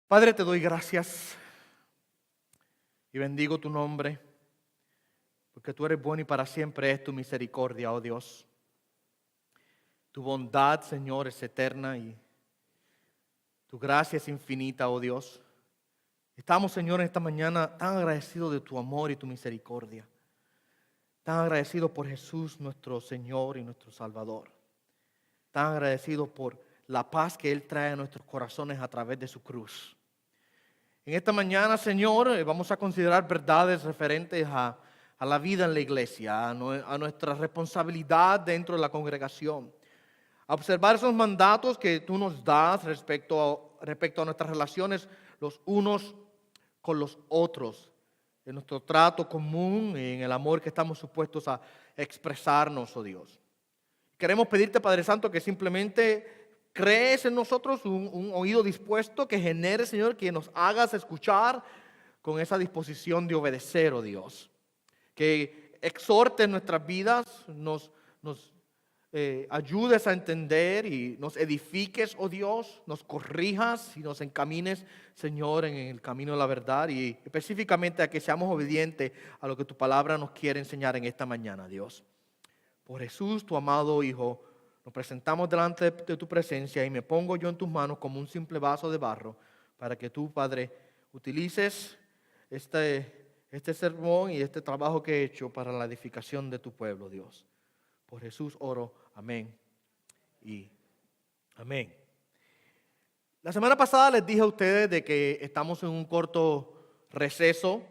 Padre, te doy gracias y bendigo tu nombre, porque tú eres bueno y para siempre es tu misericordia, oh Dios. Tu bondad, Señor, es eterna y tu gracia es infinita, oh Dios. Estamos, Señor, en esta mañana tan agradecidos de tu amor y tu misericordia. Tan agradecidos por Jesús, nuestro Señor y nuestro Salvador. Tan agradecidos por la paz que Él trae a nuestros corazones a través de su cruz. En esta mañana, Señor, vamos a considerar verdades referentes a la vida en la iglesia, a nuestra responsabilidad dentro de la congregación. A observar esos mandatos que tú nos das respecto a nuestras relaciones los unos con los otros, en nuestro trato común y en el amor que estamos supuestos a expresarnos, oh Dios. Queremos pedirte, Padre Santo, que simplemente crees en nosotros un oído dispuesto que genere, Señor, que nos hagas escuchar con esa disposición de obedecer, oh Dios. Que exhortes nuestras vidas, nos ayudes a entender y nos edifiques, oh Dios, nos corrijas y nos encamines, Señor, en el camino de la verdad y específicamente a que seamos obedientes a lo que tu palabra nos quiere enseñar en esta mañana, Dios. Por Jesús, tu amado Hijo, nos presentamos delante de tu presencia y me pongo yo en tus manos como un simple vaso de barro para que tú, Padre, utilices este sermón y este trabajo que he hecho para la edificación de tu pueblo, Dios. Por Jesús oro, amén y amén. La semana pasada les dije a ustedes de que estamos en un corto receso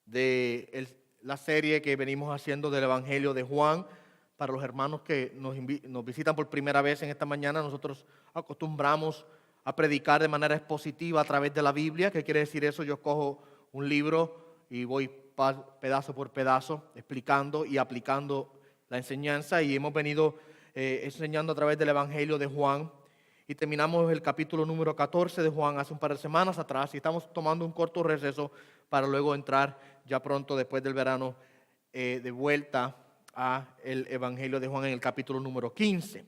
de la serie que venimos haciendo del Evangelio de Juan. Para los hermanos que nos visitan por primera vez en esta mañana, nosotros acostumbramos a predicar de manera expositiva a través de la Biblia. ¿Qué quiere decir eso? Yo cojo un libro y voy pedazo por pedazo explicando y aplicando la enseñanza, y hemos venido enseñando a través del Evangelio de Juan y terminamos el capítulo número 14 de Juan hace un par de semanas atrás y estamos tomando un corto receso para luego entrar ya pronto después del verano de vuelta a el Evangelio de Juan en el capítulo número 15.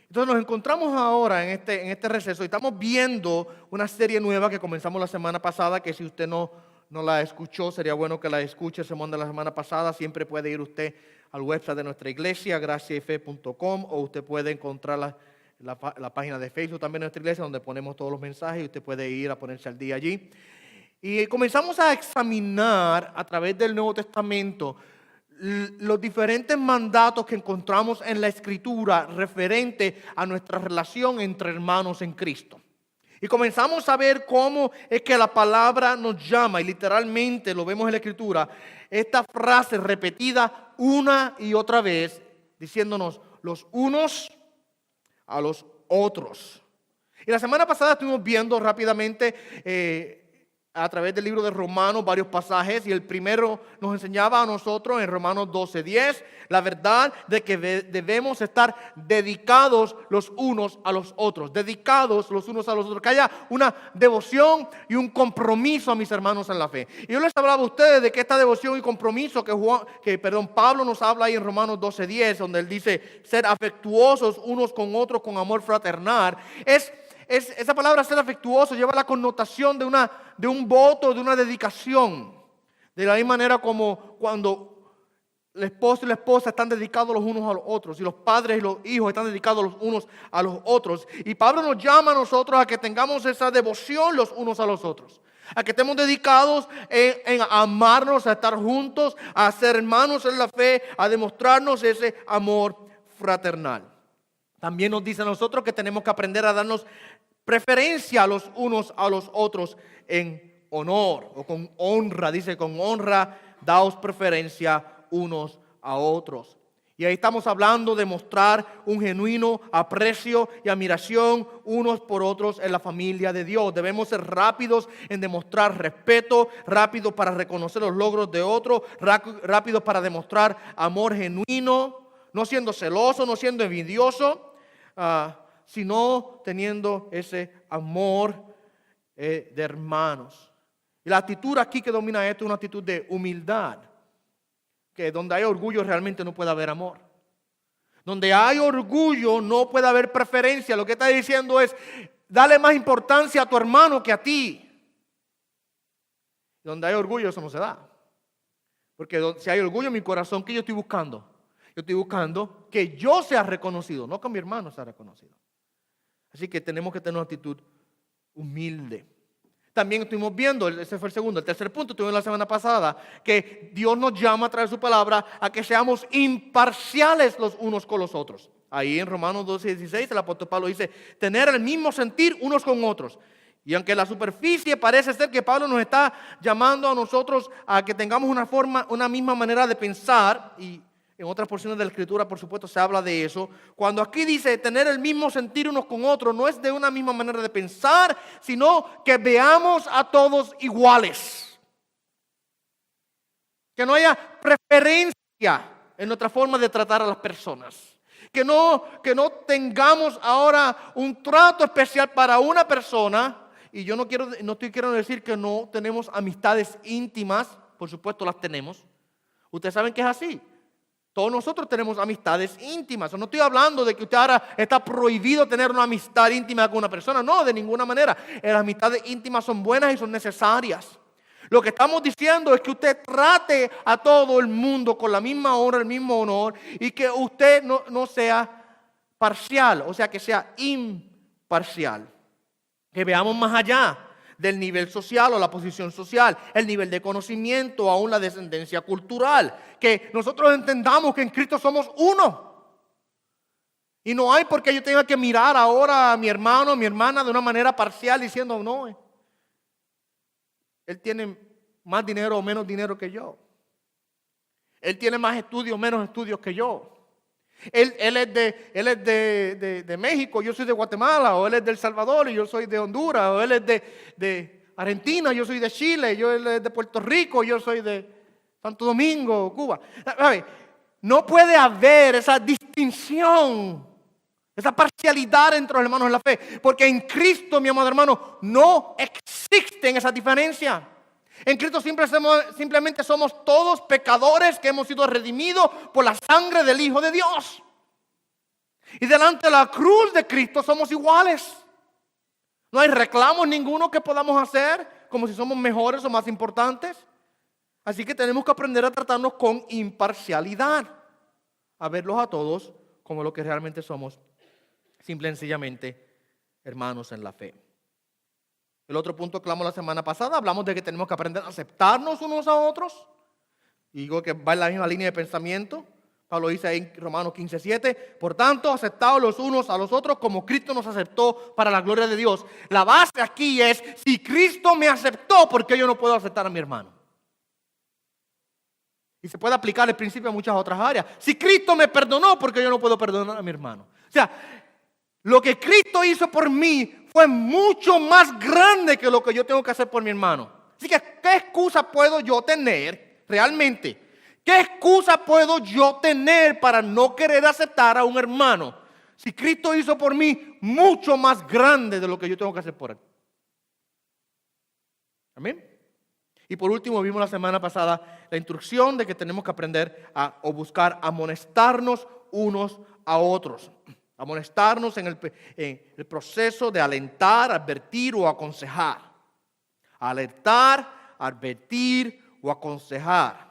Entonces nos encontramos ahora en este receso y estamos viendo una serie nueva que comenzamos la semana pasada, que si usted no la escuchó, sería bueno que la escuche, el sermón de la semana pasada. Siempre puede ir usted al website de nuestra iglesia, graciayfe.com, o usted puede encontrar la página de Facebook también de nuestra iglesia, donde ponemos todos los mensajes y usted puede ir a ponerse al día allí. Y comenzamos a examinar a través del Nuevo Testamento los diferentes mandatos que encontramos en la Escritura referente a nuestra relación entre hermanos en Cristo. Y comenzamos a ver cómo es que la palabra nos llama, y literalmente lo vemos en la Escritura, esta frase repetida una y otra vez, diciéndonos los unos a los otros. Y la semana pasada estuvimos viendo rápidamente a través del libro de Romanos varios pasajes, y el primero nos enseñaba a nosotros en Romanos 12:10 la verdad de que debemos estar dedicados los unos a los otros, dedicados los unos a los otros, que haya una devoción y un compromiso a mis hermanos en la fe. Y yo les hablaba a ustedes de que esta devoción y compromiso que Pablo nos habla ahí en Romanos 12:10, donde él dice ser afectuosos unos con otros con amor fraternal, esa palabra ser afectuoso lleva la connotación de un voto, de una dedicación. De la misma manera como cuando el esposo y la esposa están dedicados los unos a los otros, y los padres y los hijos están dedicados los unos a los otros. Y Pablo nos llama a nosotros a que tengamos esa devoción los unos a los otros, a que estemos dedicados en amarnos, a estar juntos, a ser hermanos en la fe, a demostrarnos ese amor fraternal. También nos dice a nosotros que tenemos que aprender a darnos preferencia los unos a los otros en honor o con honra. Dice, con honra daos preferencia unos a otros. Y ahí estamos hablando de mostrar un genuino aprecio y admiración unos por otros en la familia de Dios. Debemos ser rápidos en demostrar respeto, rápidos para reconocer los logros de otros, rápidos para demostrar amor genuino, no siendo celoso, no siendo envidioso, sino teniendo ese amor de hermanos. Y la actitud aquí que domina esto es una actitud de humildad, que donde hay orgullo realmente no puede haber amor. Donde hay orgullo no puede haber preferencia. Lo que está diciendo es, dale más importancia a tu hermano que a ti. Donde hay orgullo, eso no se da. Porque si hay orgullo en mi corazón, ¿qué yo estoy buscando? Yo estoy buscando que yo sea reconocido, no que mi hermano sea reconocido. Así que tenemos que tener una actitud humilde. También estuvimos viendo, ese fue el segundo. El tercer punto tuvimos la semana pasada, que Dios nos llama a través de su palabra a que seamos imparciales los unos con los otros. Ahí en Romanos 12:16 el apóstol Pablo dice, tener el mismo sentir unos con otros. Y aunque en la superficie parece ser que Pablo nos está llamando a nosotros a que tengamos una misma manera de pensar, y en otras porciones de la Escritura, por supuesto, se habla de eso. Cuando aquí dice tener el mismo sentir unos con otros, no es de una misma manera de pensar, sino que veamos a todos iguales. Que no haya preferencia en nuestra forma de tratar a las personas. Que no tengamos ahora un trato especial para una persona. Y yo no quiero decir que no tenemos amistades íntimas. Por supuesto las tenemos. Ustedes saben que es así. Todos nosotros tenemos amistades íntimas. No estoy hablando de que usted ahora está prohibido tener una amistad íntima con una persona. No, de ninguna manera. Las amistades íntimas son buenas y son necesarias. Lo que estamos diciendo es que usted trate a todo el mundo con la misma honra, el mismo honor, y que usted no sea parcial, o sea, que sea imparcial. Que veamos más allá del nivel social o la posición social, el nivel de conocimiento, aún la descendencia cultural. Que nosotros entendamos que en Cristo somos uno. Y no hay por qué yo tenga que mirar ahora a mi hermano o mi hermana de una manera parcial diciendo, no, él tiene más dinero o menos dinero que yo. Él tiene más estudios o menos estudios que yo. Él es de México, yo soy de Guatemala, o él es de El Salvador y yo soy de Honduras, o él es de Argentina, yo soy de Chile, él es de Puerto Rico, yo soy de Santo Domingo, Cuba. No puede haber esa distinción, esa parcialidad entre los hermanos en la fe, porque en Cristo, mi amado hermano, no existen esas diferencias. En Cristo simplemente somos todos pecadores que hemos sido redimidos por la sangre del Hijo de Dios. Y delante de la cruz de Cristo somos iguales. No hay reclamos ninguno que podamos hacer como si somos mejores o más importantes. Así que tenemos que aprender a tratarnos con imparcialidad, a verlos a todos como lo que realmente somos, simple y sencillamente hermanos en la fe. El otro punto que hablamos la semana pasada, hablamos de que tenemos que aprender a aceptarnos unos a otros. Y digo que va en la misma línea de pensamiento. Pablo dice ahí en Romanos 15:7, por tanto, aceptaos los unos a los otros como Cristo nos aceptó para la gloria de Dios. La base aquí es, si Cristo me aceptó, ¿por qué yo no puedo aceptar a mi hermano? Y se puede aplicar el principio a muchas otras áreas. Si Cristo me perdonó, ¿por qué yo no puedo perdonar a mi hermano? O sea, lo que Cristo hizo por mí fue mucho más grande que lo que yo tengo que hacer por mi hermano. Así que, ¿qué excusa puedo yo tener realmente? ¿Qué excusa puedo yo tener para no querer aceptar a un hermano? Si Cristo hizo por mí mucho más grande de lo que yo tengo que hacer por él. Amén. Y por último, vimos la semana pasada la instrucción de que tenemos que aprender o buscar amonestarnos unos a otros. Amonestarnos en el proceso de alentar, advertir o aconsejar. Alertar, advertir o aconsejar.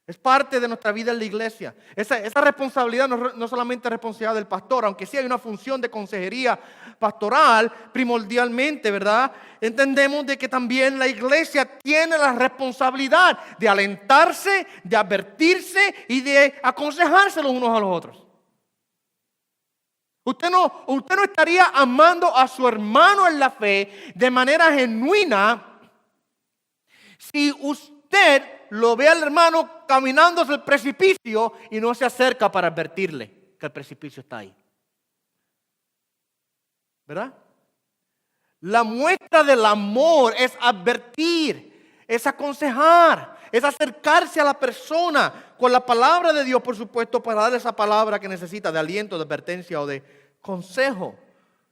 Es parte de nuestra vida en la iglesia. Esa responsabilidad no solamente es responsabilidad del pastor, aunque sí hay una función de consejería pastoral primordialmente, ¿verdad? Entendemos de que también la iglesia tiene la responsabilidad de alentarse, de advertirse y de aconsejarse los unos a los otros. Usted no estaría amando a su hermano en la fe de manera genuina si usted lo ve al hermano caminando hacia el precipicio y no se acerca para advertirle que el precipicio está ahí. ¿Verdad? La muestra del amor es advertir, es aconsejar, es acercarse a la persona con la palabra de Dios, por supuesto, para darle esa palabra que necesita de aliento, de advertencia o de consejo.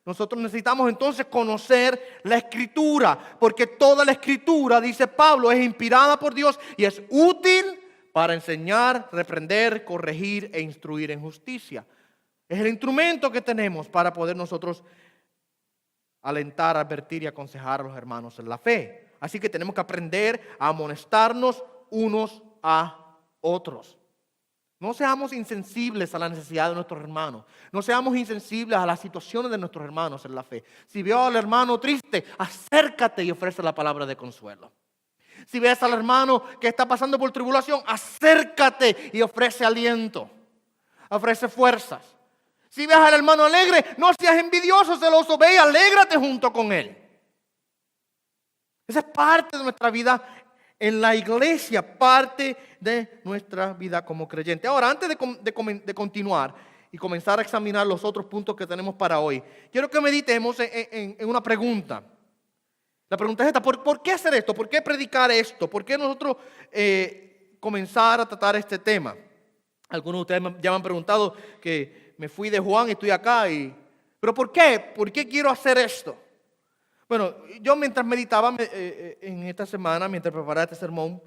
Nosotros necesitamos entonces conocer la Escritura, porque toda la Escritura, dice Pablo, es inspirada por Dios y es útil para enseñar, reprender, corregir e instruir en justicia. Es el instrumento que tenemos para poder nosotros alentar, advertir y aconsejar a los hermanos en la fe. Así que tenemos que aprender a amonestarnos unos a otros. No seamos insensibles a la necesidad de nuestros hermanos. No seamos insensibles a las situaciones de nuestros hermanos en la fe. Si veo al hermano triste, acércate y ofrece la palabra de consuelo. Si ves al hermano que está pasando por tribulación, acércate y ofrece aliento. Ofrece fuerzas. Si ves al hermano alegre, no seas envidioso, celoso, ve y alégrate junto con él. Esa es parte de nuestra vida en la iglesia, parte de nuestra vida como creyente. Ahora, antes de continuar y comenzar a examinar los otros puntos que tenemos para hoy, quiero que meditemos en una pregunta. La pregunta es esta: ¿por qué hacer esto? ¿Por qué predicar esto? ¿Por qué nosotros comenzar a tratar este tema? Algunos de ustedes ya me han preguntado que me fui de Juan y estoy acá. ¿Pero por qué? ¿Por qué quiero hacer esto? Bueno, yo mientras meditaba en esta semana, mientras preparaba este sermón,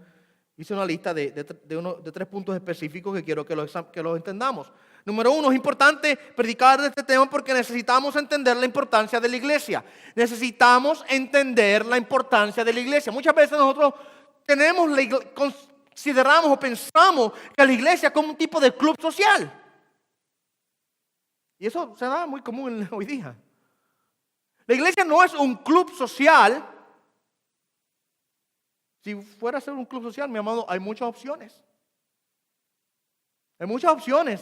hice una lista de 3 puntos específicos que quiero que los entendamos. Número 1, es importante predicar de este tema porque necesitamos entender la importancia de la iglesia. Necesitamos entender la importancia de la iglesia. Muchas veces nosotros consideramos o pensamos que la iglesia es como un tipo de club social. Y eso se da muy común hoy día. La iglesia no es un club social. Si fuera a ser un club social, mi amado, hay muchas opciones. Hay muchas opciones.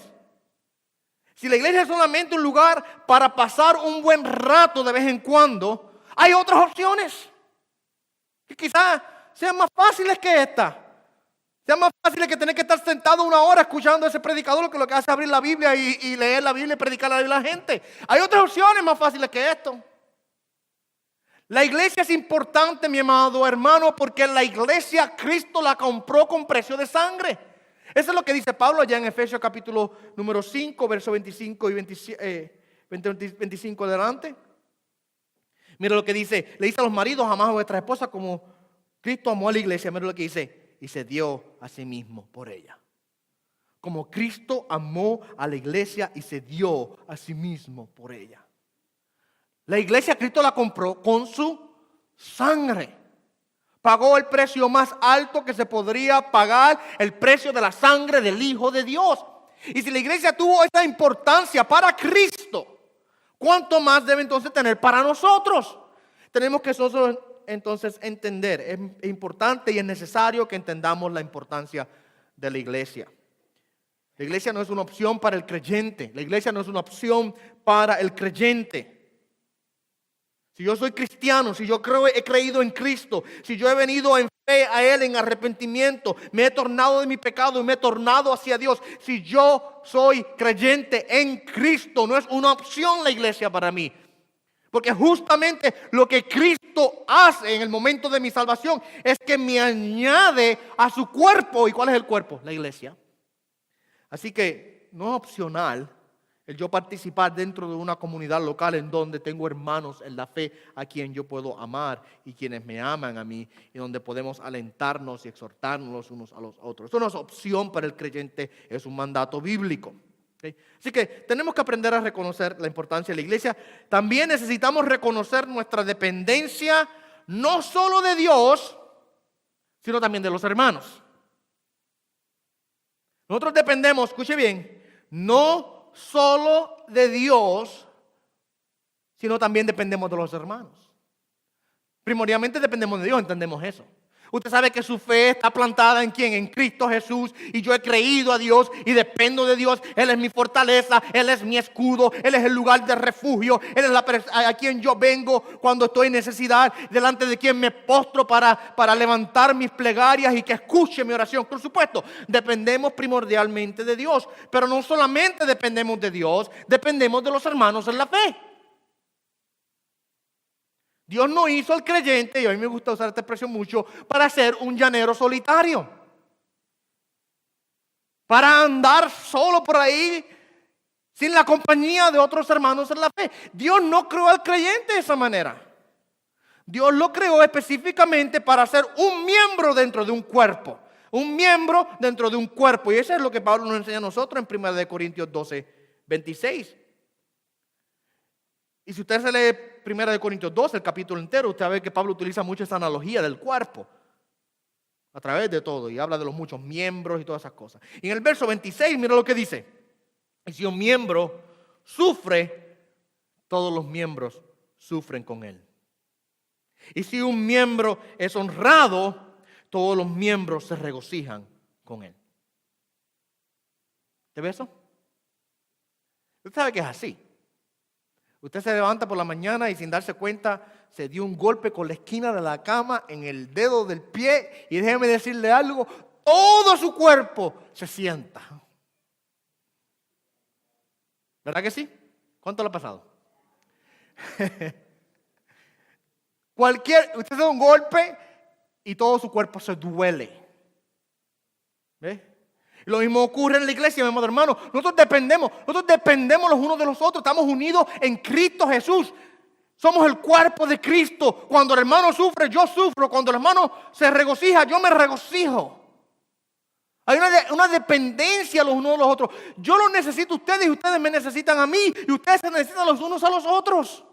Si la iglesia es solamente un lugar para pasar un buen rato de vez en cuando, hay otras opciones que quizás sean más fáciles que esta. Sean más fáciles que tener que estar sentado 1 hora escuchando a ese predicador que lo que hace es abrir la Biblia y leer la Biblia y predicar la Biblia a la gente. Hay otras opciones más fáciles que esto. La iglesia es importante, mi amado hermano, porque la iglesia Cristo la compró con precio de sangre. Eso es lo que dice Pablo allá en Efesios capítulo número 5, versos 25 y 25 adelante. Mira lo que dice. Le dice a los maridos: amad a vuestras esposas como Cristo amó a la iglesia. Mira lo que dice: y se dio a sí mismo por ella. Como Cristo amó a la iglesia y se dio a sí mismo por ella. La iglesia Cristo la compró con su sangre. Pagó el precio más alto que se podría pagar, el precio de la sangre del Hijo de Dios. Y si la iglesia tuvo esa importancia para Cristo, ¿cuánto más debe entonces tener para nosotros? Tenemos que nosotros entonces entender, es importante y es necesario que entendamos la importancia de la iglesia. La iglesia no es una opción para el creyente, la iglesia no es una opción para el creyente. Si yo soy cristiano, si yo he creído en Cristo, si yo he venido en fe a Él, en arrepentimiento, me he tornado de mi pecado y me he tornado hacia Dios. Si yo soy creyente en Cristo, no es una opción la iglesia para mí. Porque justamente lo que Cristo hace en el momento de mi salvación es que me añade a su cuerpo. ¿Y cuál es el cuerpo? La iglesia. Así que no es opcional el yo participar dentro de una comunidad local en donde tengo hermanos en la fe a quien yo puedo amar y quienes me aman a mí, y donde podemos alentarnos y exhortarnos los unos a los otros. Eso no es opción para el creyente, es un mandato bíblico. ¿Okay? Así que tenemos que aprender a reconocer la importancia de la iglesia. También necesitamos reconocer nuestra dependencia no solo de Dios, sino también de los hermanos. Nosotros dependemos, escuche bien, no solo de Dios, sino también dependemos de los hermanos. Primordialmente dependemos de Dios, entendemos eso. Usted sabe que su fe está plantada ¿en quién? En Cristo Jesús. Y yo he creído a Dios y dependo de Dios. Él es mi fortaleza, Él es mi escudo, Él es el lugar de refugio. Él es a quien yo vengo cuando estoy en necesidad, delante de quien me postro para levantar mis plegarias y que escuche mi oración. Por supuesto, dependemos primordialmente de Dios. Pero no solamente dependemos de Dios, dependemos de los hermanos en la fe. Dios no hizo al creyente, y a mí me gusta usar esta expresión mucho, para ser un llanero solitario. Para andar solo por ahí sin la compañía de otros hermanos en la fe. Dios no creó al creyente de esa manera. Dios lo creó específicamente para ser un miembro dentro de un cuerpo. Un miembro dentro de un cuerpo. Y eso es lo que Pablo nos enseña a nosotros en 1 Corintios 12, 26. Y si usted se lee 1 Corintios 2, el capítulo entero, usted va a ver que Pablo utiliza mucho esa analogía del cuerpo a través de todo y habla de los muchos miembros y todas esas cosas. Y en el verso 26, mira lo que dice. Y si un miembro sufre, todos los miembros sufren con él. Y si un miembro es honrado, todos los miembros se regocijan con él. ¿Te ve eso? Usted sabe que es así. Usted se levanta por la mañana y sin darse cuenta se dio un golpe con la esquina de la cama en el dedo del pie y déjeme decirle algo, todo su cuerpo se sienta. ¿Verdad que sí? ¿Cuánto le ha pasado? Usted se da un golpe y todo su cuerpo se duele. ¿Ve? Lo mismo ocurre en la iglesia, mi amado hermano. Nosotros dependemos los unos de los otros. Estamos unidos en Cristo Jesús. Somos el cuerpo de Cristo. Cuando el hermano sufre, yo sufro. Cuando el hermano se regocija, yo me regocijo. Hay una dependencia los unos de los otros. Yo los necesito a ustedes y ustedes me necesitan a mí. Y ustedes se necesitan los unos a los otros.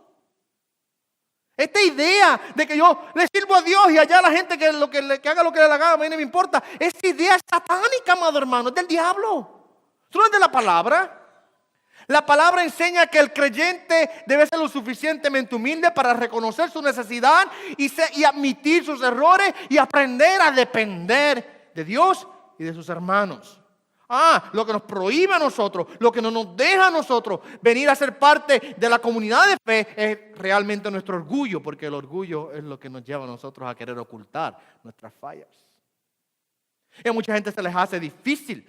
Esta idea de que yo le sirvo a Dios y allá la gente que haga lo que le haga, a mí no me importa. Esta idea es satánica, amado hermano, es del diablo. Eso no es de la palabra. La palabra enseña que el creyente debe ser lo suficientemente humilde para reconocer su necesidad y admitir sus errores y aprender a depender de Dios y de sus hermanos. Lo que nos prohíbe a nosotros, lo que no nos deja a nosotros venir a ser parte de la comunidad de fe es realmente nuestro orgullo, porque el orgullo es lo que nos lleva a nosotros a querer ocultar nuestras fallas. Y a mucha gente se les hace difícil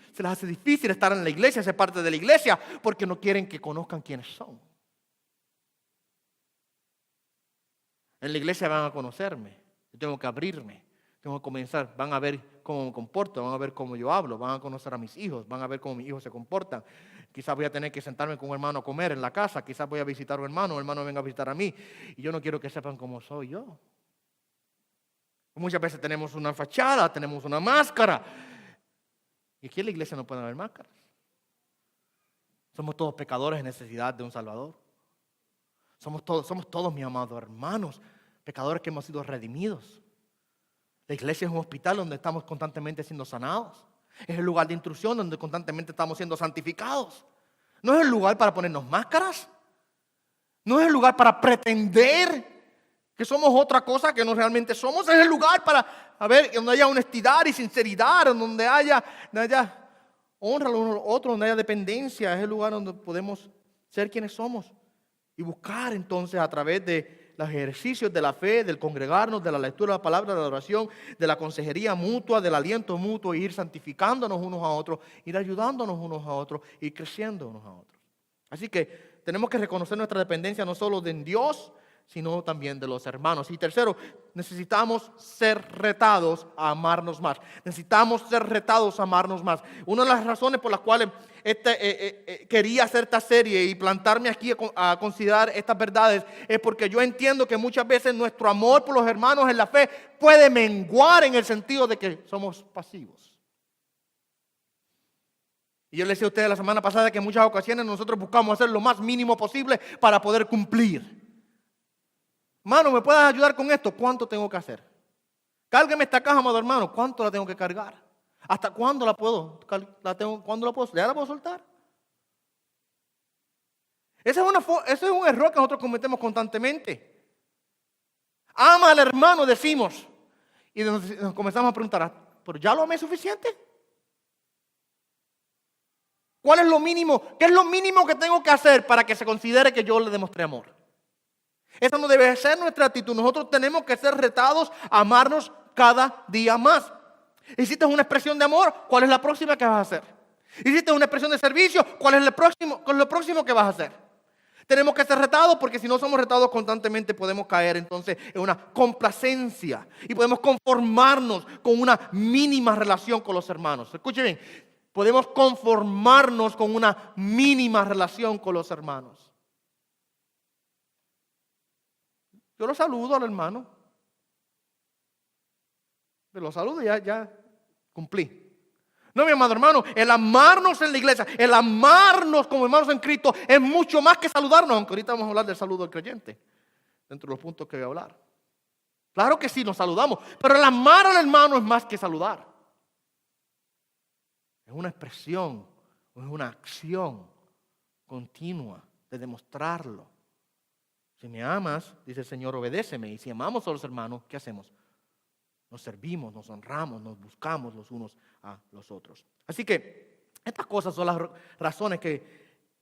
estar en la iglesia, ser parte de la iglesia, porque no quieren que conozcan quiénes son. En la iglesia van a conocerme, yo tengo que abrirme. Tengo que comenzar, van a ver cómo me comporto, van a ver cómo yo hablo, van a conocer a mis hijos, van a ver cómo mis hijos se comportan. Quizás voy a tener que sentarme con un hermano a comer en la casa, quizás voy a visitar a un hermano venga a visitar a mí. Y yo no quiero que sepan cómo soy yo. Muchas veces tenemos una fachada, tenemos una máscara. Y aquí en la iglesia no pueden haber máscaras. Somos todos pecadores en necesidad de un Salvador. Somos todos, mis amados hermanos, pecadores que hemos sido redimidos. La iglesia es un hospital donde estamos constantemente siendo sanados. Es el lugar de instrucción donde constantemente estamos siendo santificados. No es el lugar para ponernos máscaras. No es el lugar para pretender que somos otra cosa que no realmente somos. Es el lugar para, donde haya honestidad y sinceridad, donde haya honra los unos a los otros, donde haya dependencia. Es el lugar donde podemos ser quienes somos y buscar entonces a través de los ejercicios de la fe, del congregarnos, de la lectura de la palabra, de la oración, de la consejería mutua, del aliento mutuo, ir santificándonos unos a otros, ir ayudándonos unos a otros, ir creciendo unos a otros. Así que tenemos que reconocer nuestra dependencia no solo de Dios, sino también de los hermanos. Y tercero, necesitamos ser retados a amarnos más. Necesitamos ser retados a amarnos más. Una de las razones por las cuales quería hacer esta serie y plantarme aquí a considerar estas verdades es porque yo entiendo que muchas veces nuestro amor por los hermanos en la fe puede menguar en el sentido de que somos pasivos. Y yo les decía a ustedes la semana pasada que en muchas ocasiones nosotros buscamos hacer lo más mínimo posible para poder cumplir. Hermano, ¿me puedes ayudar con esto? ¿Cuánto tengo que hacer? Cárgueme esta caja, amado hermano. ¿Cuánto la tengo que cargar? ¿Hasta cuándo la puedo? ¿Cuándo la puedo? ¿Ya la puedo soltar? Ese es un error que nosotros cometemos constantemente. Ama al hermano, decimos. Y nos comenzamos a preguntar, ¿pero ya lo amé suficiente? ¿Cuál es lo mínimo? ¿Qué es lo mínimo que tengo que hacer para que se considere que yo le demostré amor? Esa no debe ser nuestra actitud. Nosotros tenemos que ser retados a amarnos cada día más. ¿Hiciste una expresión de amor? ¿Cuál es la próxima que vas a hacer? ¿Hiciste una expresión de servicio? ¿Cuál es lo próximo que vas a hacer? Tenemos que ser retados porque si no somos retados constantemente podemos caer entonces en una complacencia y podemos conformarnos con una mínima relación con los hermanos. Escuche bien, podemos conformarnos con una mínima relación con los hermanos. Yo lo saludo al hermano. Lo saludo y ya cumplí. No, mi amado hermano, el amarnos en la iglesia, el amarnos como hermanos en Cristo es mucho más que saludarnos, aunque ahorita vamos a hablar del saludo del creyente, dentro de los puntos que voy a hablar. Claro que sí, nos saludamos, pero el amar al hermano es más que saludar. Es una expresión, es una acción continua de demostrarlo. Si me amas, dice el Señor, obedéceme. Y si amamos a los hermanos, ¿qué hacemos? Nos servimos, nos honramos, nos buscamos los unos a los otros. Así que estas cosas son las razones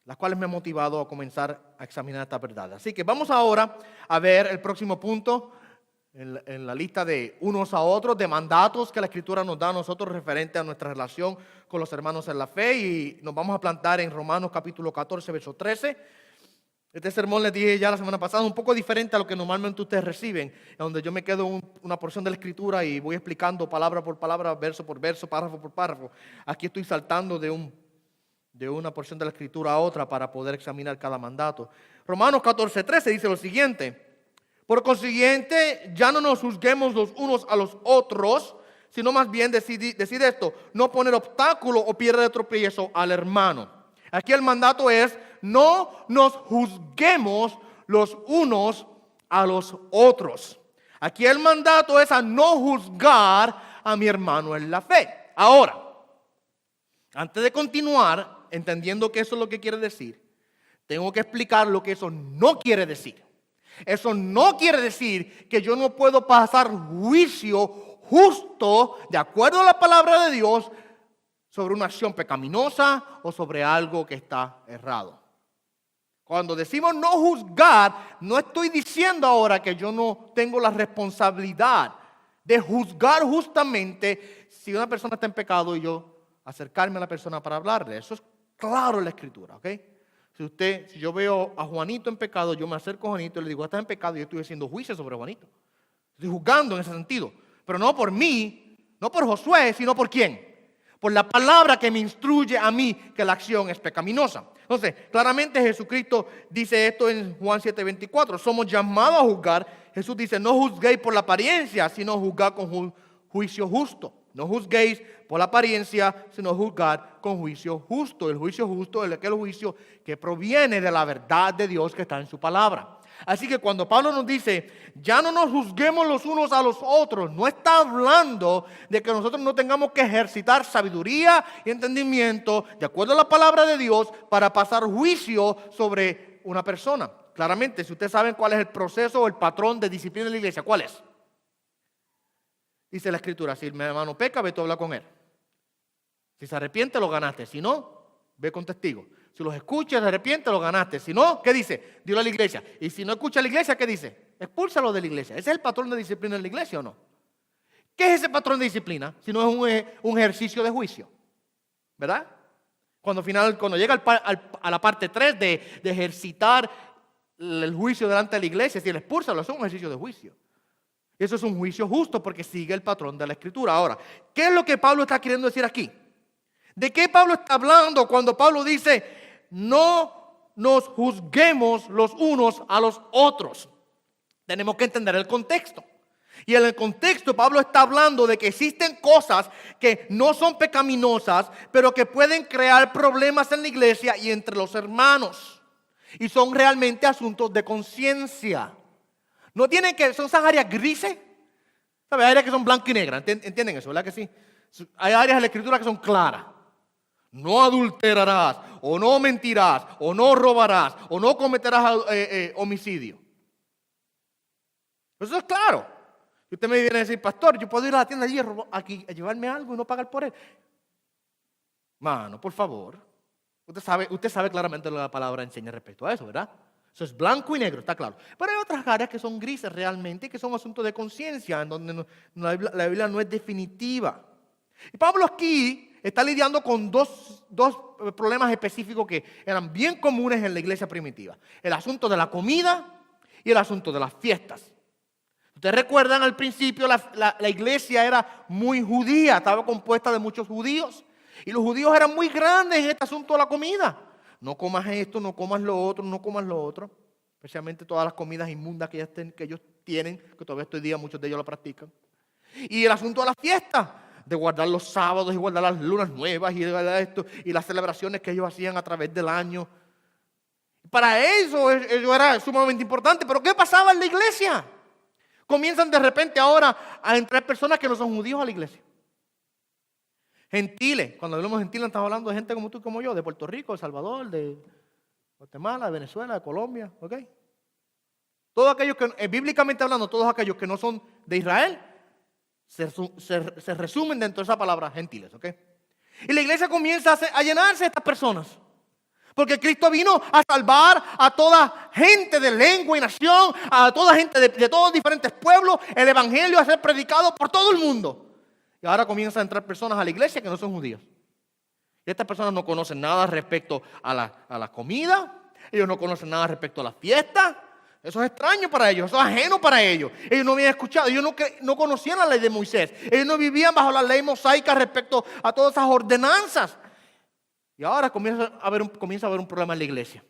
las cuales me han motivado a comenzar a examinar esta verdad. Así que vamos ahora a ver el próximo punto en la lista de unos a otros, de mandatos que la Escritura nos da a nosotros referente a nuestra relación con los hermanos en la fe. Y nos vamos a plantar en Romanos capítulo 14, verso 13. Este sermón, les dije ya la semana pasada, es un poco diferente a lo que normalmente ustedes reciben, donde yo me quedo en una porción de la Escritura y voy explicando palabra por palabra, verso por verso, párrafo por párrafo. Aquí estoy saltando de una porción de la Escritura a otra para poder examinar cada mandato. Romanos 14, 13 dice lo siguiente: por consiguiente, ya no nos juzguemos los unos a los otros, sino más bien decide esto: no poner obstáculo o piedra de tropiezo al hermano. Aquí el mandato es: no nos juzguemos los unos a los otros. Aquí el mandato es a no juzgar a mi hermano en la fe. Ahora, antes de continuar, entendiendo que eso es lo que quiere decir, tengo que explicar lo que eso no quiere decir. Eso no quiere decir que yo no puedo pasar juicio justo, de acuerdo a la palabra de Dios, sobre una acción pecaminosa o sobre algo que está errado. Cuando decimos no juzgar, no estoy diciendo ahora que yo no tengo la responsabilidad de juzgar justamente si una persona está en pecado y yo acercarme a la persona para hablarle. Eso es claro en la Escritura, ¿ok? Si yo veo a Juanito en pecado, yo me acerco a Juanito y le digo: estás en pecado, y yo estoy haciendo juicio sobre Juanito. Estoy juzgando en ese sentido. Pero no por mí, no por Josué, sino por quién. Por la palabra que me instruye a mí que la acción es pecaminosa. Entonces, claramente Jesucristo dice esto en Juan 7:24. Somos llamados a juzgar. Jesús dice: no juzguéis por la apariencia, sino juzgad con juicio justo. No juzguéis por la apariencia, sino juzgar con juicio justo. El juicio justo es aquel juicio que proviene de la verdad de Dios que está en su palabra. Así que cuando Pablo nos dice: ya no nos juzguemos los unos a los otros, no está hablando de que nosotros no tengamos que ejercitar sabiduría y entendimiento de acuerdo a la palabra de Dios para pasar juicio sobre una persona. Claramente, si ustedes saben cuál es el proceso o el patrón de disciplina de la iglesia, ¿cuál es? Dice la Escritura: si mi hermano peca, ve tú a hablar con él. Si se arrepiente, lo ganaste. Si no, ve con testigo. Si los escuchas, se arrepiente, lo ganaste. Si no, ¿qué dice? Dilo a la iglesia. Y si no escucha a la iglesia, ¿qué dice? Expúlsalo de la iglesia. ¿Ese es el patrón de disciplina en la iglesia o no? ¿Qué es ese patrón de disciplina? Si no es un ejercicio de juicio. ¿Verdad? Cuando llega a la parte 3 de ejercitar el juicio delante de la iglesia, si el expúlsalo, eso es un ejercicio de juicio. Y eso es un juicio justo porque sigue el patrón de la Escritura. Ahora, ¿qué es lo que Pablo está queriendo decir aquí? ¿De qué Pablo está hablando cuando Pablo dice: no nos juzguemos los unos a los otros? Tenemos que entender el contexto. Y en el contexto Pablo está hablando de que existen cosas que no son pecaminosas, pero que pueden crear problemas en la iglesia y entre los hermanos. Y son realmente asuntos de conciencia. No tienen que, son esas áreas grises. ¿Sabes? Hay áreas que son blanco y negras. ¿Entienden eso? ¿Verdad que sí? Hay áreas de la Escritura que son claras. No adulterarás, o no mentirás, o no robarás, o no cometerás homicidio. Eso es claro. Y usted me viene a decir: pastor, yo puedo ir a la tienda de hierro aquí a llevarme algo y no pagar por él. Mano, por favor. Usted sabe claramente lo que la palabra enseña respecto a eso, ¿verdad? Eso es blanco y negro, está claro. Pero hay otras áreas que son grises realmente, que son asuntos de conciencia, en donde la Biblia no es definitiva. Y Pablo aquí está lidiando con dos problemas específicos que eran bien comunes en la iglesia primitiva. El asunto de la comida y el asunto de las fiestas. Ustedes recuerdan, al principio la iglesia era muy judía, estaba compuesta de muchos judíos. Y los judíos eran muy grandes en este asunto de la comida. No comas esto, no comas lo otro, no comas lo otro. Especialmente todas las comidas inmundas que ellos tienen, que todavía hoy día muchos de ellos lo practican. Y el asunto de la fiesta. de guardar los sábados y guardar las lunas nuevas y guardar esto y las celebraciones que ellos hacían a través del año. Para eso era sumamente importante. Pero ¿qué pasaba en la iglesia? Comienzan de repente ahora a entrar personas que no son judíos a la iglesia. Gentiles. Cuando hablamos de gentiles estamos hablando de gente como tú y como yo, de Puerto Rico, de Salvador, de Guatemala, de Venezuela, de Colombia. ¿Ok? Todos aquellos que, bíblicamente hablando, todos aquellos que no son de Israel, se resumen dentro de esa palabra gentiles. ¿Ok? Y la iglesia comienza a llenarse de estas personas. Porque Cristo vino a salvar a toda gente de lengua y nación, a toda gente de todos diferentes pueblos, el evangelio a ser predicado por todo el mundo. Y ahora comienzan a entrar personas a la iglesia que no son judíos. Y estas personas no conocen nada respecto a la comida, ellos no conocen nada respecto a la fiesta. Eso es extraño para ellos, eso es ajeno para ellos. Ellos no habían escuchado, ellos no conocían la ley de Moisés. Ellos no vivían bajo la ley mosaica respecto a todas esas ordenanzas. Y ahora comienza a haber un problema en la iglesia.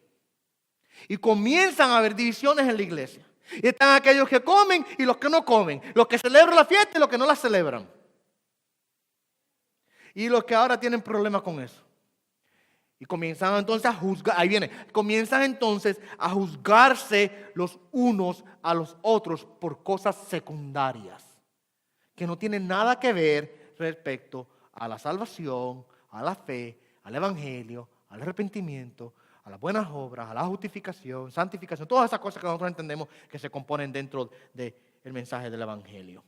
Y comienzan a haber divisiones en la iglesia. Y están aquellos que comen y los que no comen. Los que celebran la fiesta y los que no la celebran. Y los que ahora tienen problemas con eso. Y comienzan entonces a juzgar. Ahí viene. Comienzan entonces a juzgarse los unos a los otros por cosas secundarias. Que no tienen nada que ver respecto a la salvación, a la fe, al evangelio, al arrepentimiento, a las buenas obras, a la justificación, santificación, todas esas cosas que nosotros entendemos que se componen dentro del mensaje del evangelio.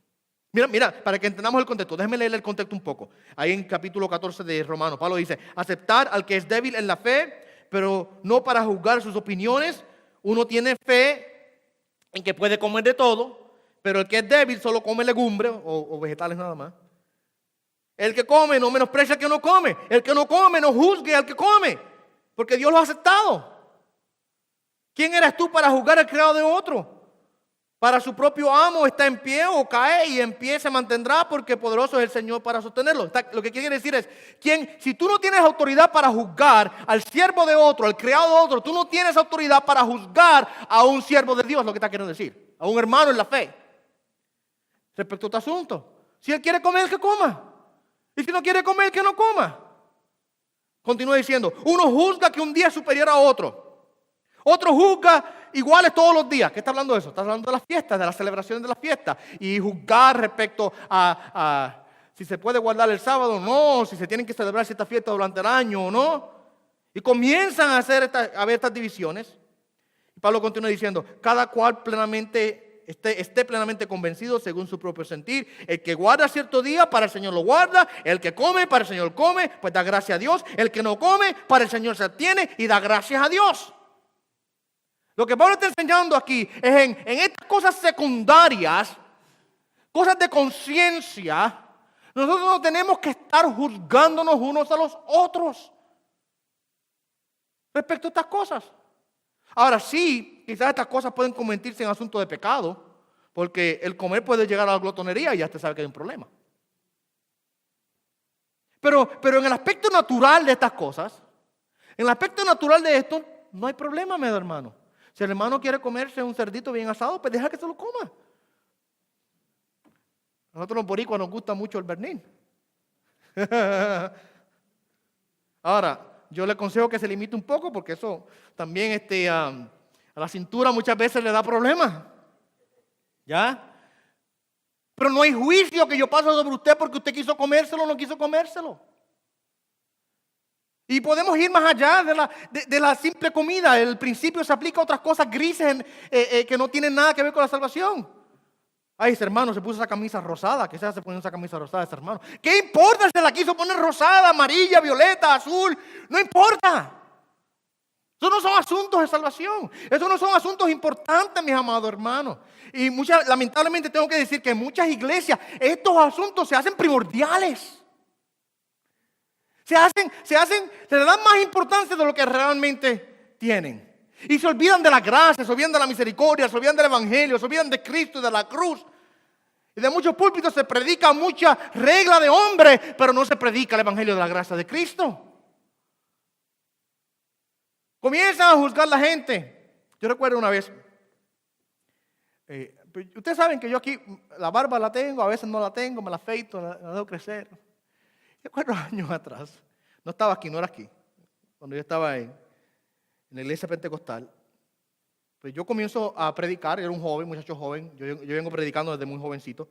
Mira, para que entendamos el contexto, déjenme leer el contexto un poco. Ahí en capítulo 14 de Romanos, Pablo dice, aceptar al que es débil en la fe, pero no para juzgar sus opiniones. Uno tiene fe en que puede comer de todo, pero el que es débil solo come legumbres o vegetales nada más. El que come no menosprecia al que no come. El que no come no juzgue al que come. Porque Dios lo ha aceptado. ¿Quién eres tú para juzgar al criado de otro? Para su propio amo está en pie o cae y en pie se mantendrá porque poderoso es el Señor para sostenerlo. Lo que quiere decir es, si tú no tienes autoridad para juzgar al siervo de otro, al criado de otro, tú no tienes autoridad para juzgar a un siervo de Dios, lo que está queriendo decir. A un hermano en la fe. Respecto a este asunto. Si él quiere comer, que coma. Y si no quiere comer, que no coma. Continúa diciendo, uno juzga que un día es superior a otro. Otro juzga iguales todos los días. ¿Qué está hablando de eso? Está hablando de las fiestas, de las celebraciones de las fiestas. Y juzgar respecto a si se puede guardar el sábado o no, si se tienen que celebrar ciertas fiestas durante el año o no. Y comienzan a ver estas divisiones. Y Pablo continúa diciendo, cada cual esté plenamente convencido según su propio sentir. El que guarda cierto día, para el Señor lo guarda. El que come, para el Señor come, pues da gracias a Dios. El que no come, para el Señor se abstiene y da gracias a Dios. Lo que Pablo está enseñando aquí es en estas cosas secundarias, cosas de conciencia, nosotros no tenemos que estar juzgándonos unos a los otros respecto a estas cosas. Ahora sí, quizás estas cosas pueden convertirse en asunto de pecado, porque el comer puede llegar a la glotonería y ya usted sabe que hay un problema. Pero en el aspecto natural de estas cosas, en el aspecto natural de esto, no hay problema, mi hermano. Si el hermano quiere comerse un cerdito bien asado, pues deja que se lo coma. A nosotros los boricuas nos gusta mucho el pernil. Ahora, yo le aconsejo que se limite un poco porque eso también a la cintura muchas veces le da problemas. ¿Ya? Pero no hay juicio que yo paso sobre usted porque usted quiso comérselo o no quiso comérselo. Y podemos ir más allá de la simple comida. El principio se aplica a otras cosas grises que no tienen nada que ver con la salvación. Ay, ese hermano se puso esa camisa rosada. ¿Qué se hace poniendo esa camisa rosada ese hermano? ¿Qué importa si se la quiso poner rosada, amarilla, violeta, azul? No importa. Esos no son asuntos de salvación. Esos no son asuntos importantes, mis amados hermanos. Y lamentablemente tengo que decir que en muchas iglesias estos asuntos se hacen primordiales. Se le dan más importancia de lo que realmente tienen. Y se olvidan de la gracia, se olvidan de la misericordia, se olvidan del evangelio, se olvidan de Cristo y de la cruz. Y de muchos púlpitos se predica mucha regla de hombre, pero no se predica el evangelio de la gracia de Cristo. Comienzan a juzgar la gente. Yo recuerdo una vez, Ustedes saben que yo aquí la barba la tengo, a veces no la tengo, me la afeito, la dejo crecer. Y 4 años atrás, no estaba aquí, no era aquí, cuando yo estaba en la iglesia pentecostal, pues yo comienzo a predicar, era un joven, muchacho joven, yo vengo predicando desde muy jovencito,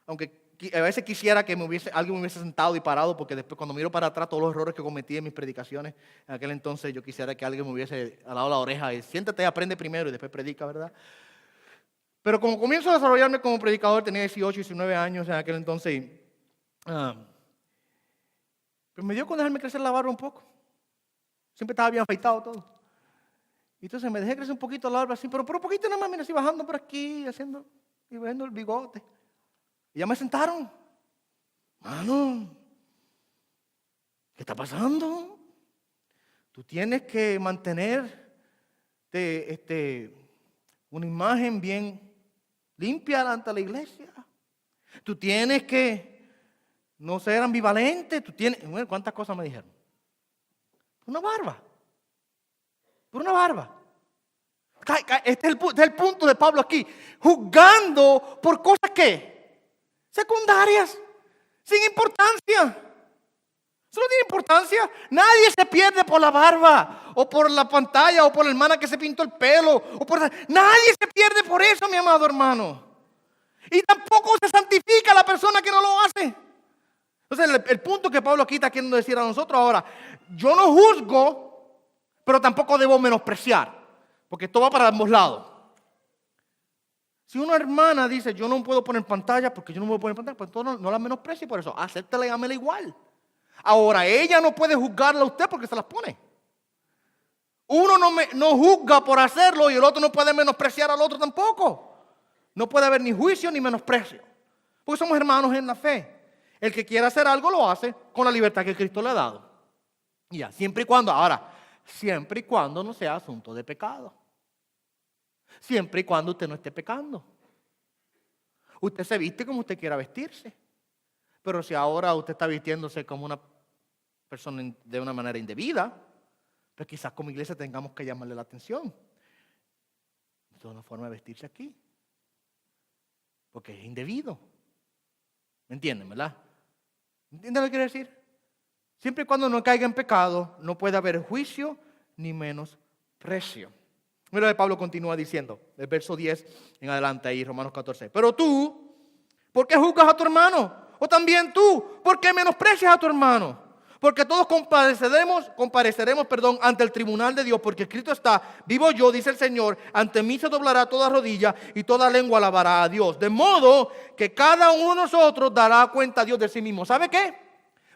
aunque a veces quisiera que alguien me hubiese sentado y parado, porque después cuando miro para atrás todos los errores que cometí en mis predicaciones, en aquel entonces yo quisiera que alguien me hubiese alado la oreja y siéntate, aprende primero y después predica, ¿verdad? Pero como comienzo a desarrollarme como predicador, tenía 18, 19 años en aquel entonces, pues me dio con dejarme crecer la barba un poco. Siempre estaba bien afeitado todo. Y entonces me dejé crecer un poquito la barba así, pero por un poquito nada más, mira, así bajando por aquí, y bajando el bigote. Y ya me sentaron. Mano, ¿qué está pasando? Tú tienes que mantener una imagen bien limpia ante la iglesia. Tú tienes que no ser ambivalente. Bueno, ¿cuántas cosas me dijeron? Una barba. Por una barba. Este es el punto de Pablo aquí. Juzgando por cosas que secundarias, sin importancia. Eso no tiene importancia. Nadie se pierde por la barba, o por la pantalla, o por la hermana que se pintó el pelo. Nadie se pierde por eso, mi amado hermano. Y tampoco se santifica la persona que no lo hace. Entonces el punto que Pablo aquí está queriendo decir a nosotros ahora: yo no juzgo, pero tampoco debo menospreciar, porque esto va para ambos lados. Si una hermana dice, yo no puedo poner pantalla porque yo no puedo poner pantalla, pues entonces no la menosprecie por eso. Acéptela y ámela igual. Ahora, ella no puede juzgarla a usted porque se las pone. Uno no juzga por hacerlo y el otro no puede menospreciar al otro tampoco. No puede haber ni juicio ni menosprecio, porque somos hermanos en la fe. El que quiera hacer algo lo hace con la libertad que Cristo le ha dado. Ya, siempre y cuando no sea asunto de pecado. Siempre y cuando usted no esté pecando. Usted se viste como usted quiera vestirse. Pero si ahora usted está vistiéndose como una persona de una manera indebida, pues quizás como iglesia tengamos que llamarle la atención. Esto es una forma de vestirse aquí, porque es indebido. ¿Me entienden, verdad? ¿Entienden lo que quiere decir? Siempre y cuando no caiga en pecado, no puede haber juicio ni menosprecio. Mira lo que Pablo continúa diciendo, el verso 10 en adelante ahí, Romanos 14. Pero tú, ¿por qué juzgas a tu hermano? O también tú, ¿por qué menosprecias a tu hermano? Porque todos compareceremos, ante el tribunal de Dios, porque escrito está: vivo yo, dice el Señor, ante mí se doblará toda rodilla y toda lengua alabará a Dios. De modo que cada uno de nosotros dará cuenta a Dios de sí mismo. ¿Sabe qué?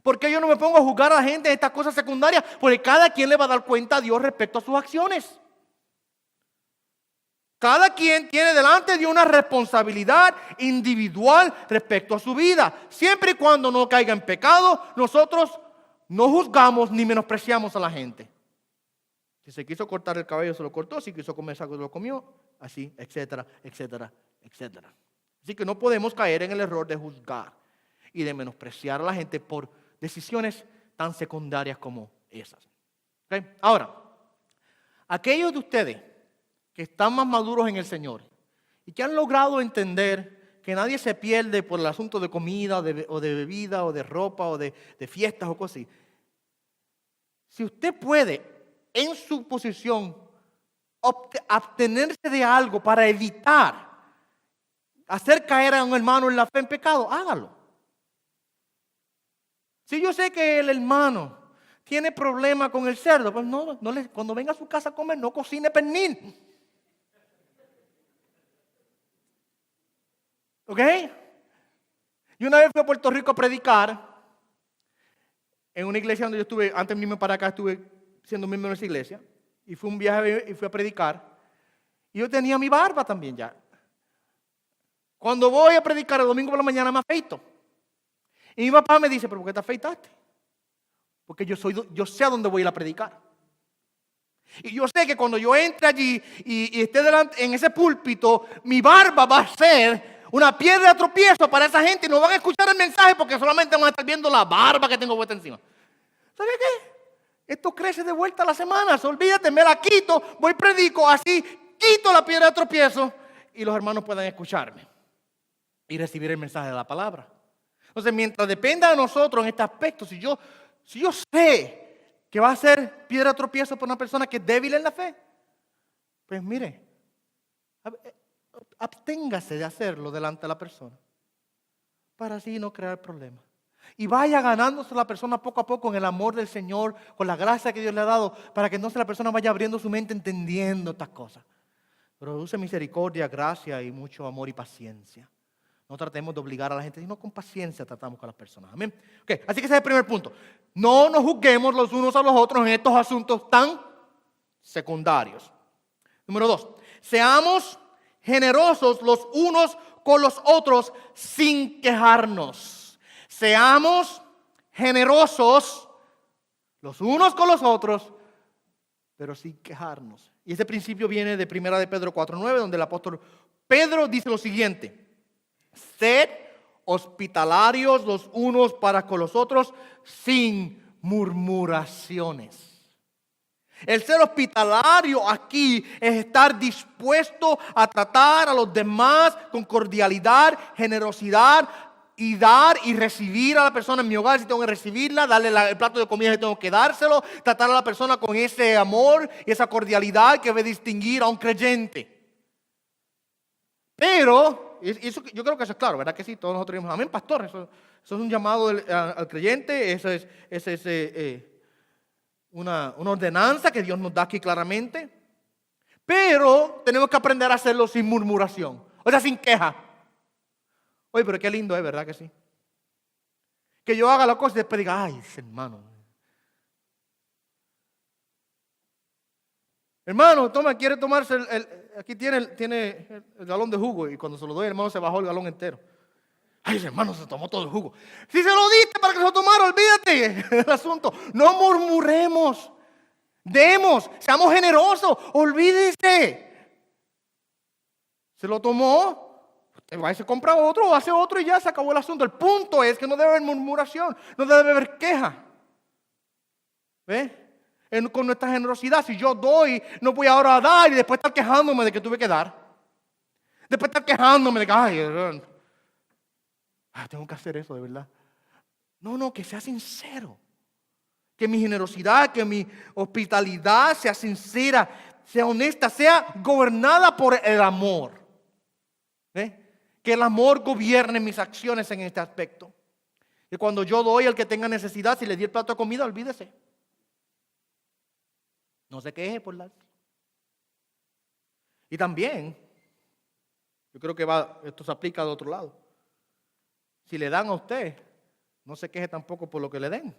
Porque yo no me pongo a juzgar a la gente en estas cosas secundarias, porque cada quien le va a dar cuenta a Dios respecto a sus acciones. Cada quien tiene delante de una responsabilidad individual respecto a su vida. Siempre y cuando no caiga en pecado, nosotros no juzgamos ni menospreciamos a la gente. Si se quiso cortar el cabello, se lo cortó. Si quiso comer algo, se lo comió. Así, etcétera, etcétera, etcétera. Así que no podemos caer en el error de juzgar y de menospreciar a la gente por decisiones tan secundarias como esas. ¿Okay? Ahora, aquellos de ustedes que están más maduros en el Señor y que han logrado entender que nadie se pierde por el asunto de comida o de bebida o de ropa o de fiestas o cosas así. Si usted puede en su posición abstenerse de algo para evitar hacer caer a un hermano en la fe en pecado, hágalo. Si yo sé que el hermano tiene problema con el cerdo, pues cuando venga a su casa a comer, no cocine pernil. ¿Ok? Y una vez fui a Puerto Rico a predicar en una iglesia donde yo estuve, antes de irme para acá, estuve siendo miembro de esa iglesia. Y fue un viaje y fui a predicar. Y yo tenía mi barba también ya. Cuando voy a predicar el domingo por la mañana me afeito. Y mi papá me dice, ¿pero por qué te afeitaste? Porque yo sé a dónde voy a ir a predicar. Y yo sé que cuando yo entre allí y esté delante en ese púlpito, mi barba va a ser una piedra de tropiezo para esa gente y no van a escuchar el mensaje porque solamente van a estar viendo la barba que tengo puesta encima. ¿Sabe qué? Esto crece de vuelta a las semanas. Olvídate, me la quito, voy predico así, quito la piedra de tropiezo, y los hermanos puedan escucharme y recibir el mensaje de la palabra. Entonces, mientras dependa de nosotros en este aspecto, si yo sé que va a ser piedra de tropiezo para una persona que es débil en la fe, pues mire, absténgase de hacerlo delante de la persona para así no crear problemas. Y vaya ganándose la persona poco a poco en el amor del Señor, con la gracia que Dios le ha dado, para que entonces la persona vaya abriendo su mente entendiendo estas cosas. Produce misericordia, gracia y mucho amor y paciencia. No tratemos de obligar a la gente, sino con paciencia tratamos con las personas. Amén. Okay, así que ese es el primer punto. No nos juzguemos los unos a los otros en estos asuntos tan secundarios. Número 2. Seamos generosos los unos con los otros sin quejarnos. Seamos generosos los unos con los otros, pero sin quejarnos. Y ese principio viene de 1 de Pedro 4:9, donde el apóstol Pedro dice lo siguiente: sed hospitalarios los unos para con los otros sin murmuraciones. El ser hospitalario aquí es estar dispuesto a tratar a los demás con cordialidad, generosidad y dar y recibir a la persona en mi hogar si tengo que recibirla, darle el plato de comida si tengo que dárselo, tratar a la persona con ese amor y esa cordialidad que debe distinguir a un creyente. Pero, eso, yo creo que eso es claro, ¿verdad que sí? Todos nosotros decimos, amén, pastor, eso es un llamado al creyente, eso es una ordenanza que Dios nos da aquí claramente. Pero tenemos que aprender a hacerlo sin murmuración, o sea, sin queja. Oye, pero qué lindo es, ¿verdad que sí? Que yo haga la cosa y después diga, ay, hermano. Hermano, toma, quiere tomarse aquí tiene el galón de jugo, y cuando se lo doy, el hermano se bajó el galón entero. Ay, ese hermano se tomó todo el jugo. Si se lo diste para que se lo tomara, olvídate del asunto. No murmuremos. Demos, seamos generosos. Olvídese. Se lo tomó. Usted va y se compra otro o hace otro y ya se acabó el asunto. El punto es que no debe haber murmuración. No debe haber queja. ¿Ve? Con nuestra generosidad, si yo doy, no voy ahora a dar y después estar quejándome de que tuve que dar. Después estar quejándome de que, ay, tengo que hacer eso de verdad. No, que sea sincero. Que mi generosidad, que mi hospitalidad sea sincera, sea honesta, sea gobernada por el amor. ¿Ve? Que el amor gobierne mis acciones en este aspecto. Que cuando yo doy al que tenga necesidad, si le di el plato de comida, olvídese. No se queje por la. Y también, yo creo que esto se aplica de otro lado. Si le dan a usted, no se queje tampoco por lo que le den.